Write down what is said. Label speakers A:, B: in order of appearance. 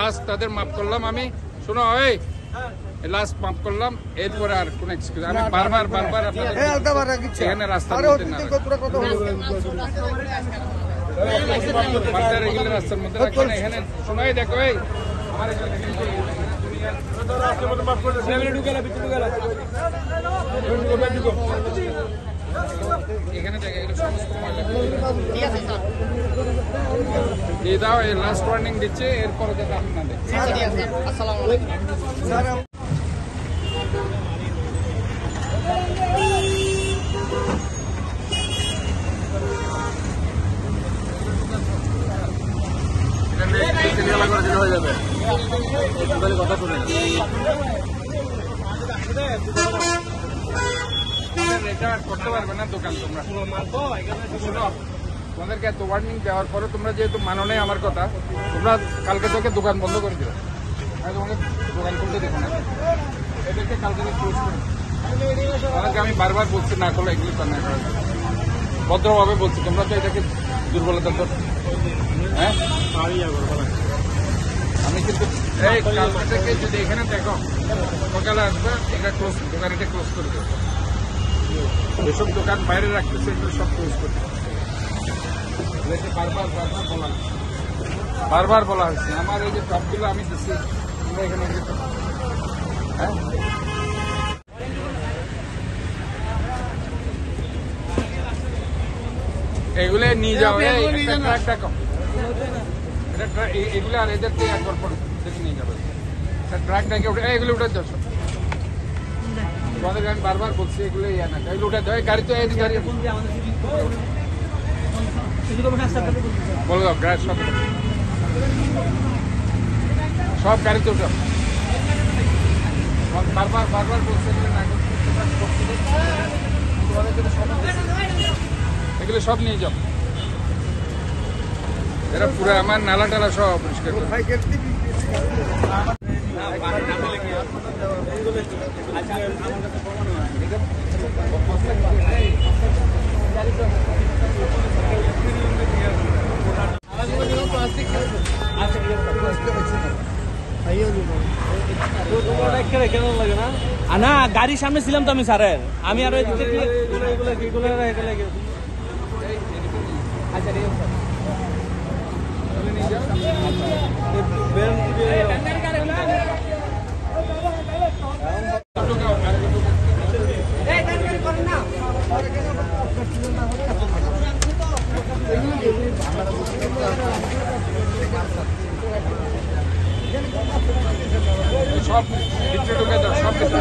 A: Last তাদের মাফ করলাম আমি। শোনো এই লাস্ট মাফ করলাম, এরপরে আর কোন এক্সকিউজ আমি বারবার এখানে রাস্তা রাস্তার মধ্যে রাখি না। এখানে শোনাই দেখো এই আমার এখানে দিয়ে দাও, এই লাস্ট ওয়ার্নিং দিচ্ছে, এরপরে যাতে আপনি না দেখেন। হয়ে যাবে কথা শুনেন, এটা করতে পারবে না দোকান। তোমরা শুনো, তোমাদেরকে এত ওয়ার্নিং দেওয়ার পরে তোমরা যেহেতু মানো নেই আমার কথা, তোমরা কালকে থেকে দোকান বন্ধ করে দিও। আমি তোমাকে দোকান খুলতে দেখো না, এদেরকে কালকে ক্লোজ করে। তোমাদেরকে আমি বারবার বলছি না করলে এগুলি না করা, ভদ্রভাবে বলছি। তোমরা তো এটাকে দুর্বলতা কর। হ্যাঁ আমি কিন্তু এই কালকে থেকে যদি এখানে দেখো সকালে আসবে, এটা ক্লোজ, দোকান এটা ক্লোজ করে দেবো। যেসব দোকান বাইরে রাখতেছে এগুলো সব ক্লোজ করে দেবো। বারবার বলা হয়েছে। আমার এই যে টপগুলো আমি দিচ্ছি, তোমরা এখানে হ্যাঁ এগুলো নিয়ে যাও। ট্রাক দেখো, এগুলো আর এদের থেকে একবার পর নিয়ে যাবে। ট্রাক ডেকে উঠে এগুলো উঠে যাচ্ছ। তোমাদেরকে আমি বারবার বলছি এগুলো ইয়া না, এগুলো উঠে যাও। গাড়ি তো এই গাড়ি বলো, সব গাড়িতে উঠো। বারবার বলছে এগুলো সব নিয়ে যাও। এরা পুরো আমার নালা টালা সব পরিষ্কার করে।
B: না গাড়ির সামনে ছিলাম তো আমি স্যারের, আমি আরো
A: সব ভিতরে ঢুকে দাও, সব ভিতরে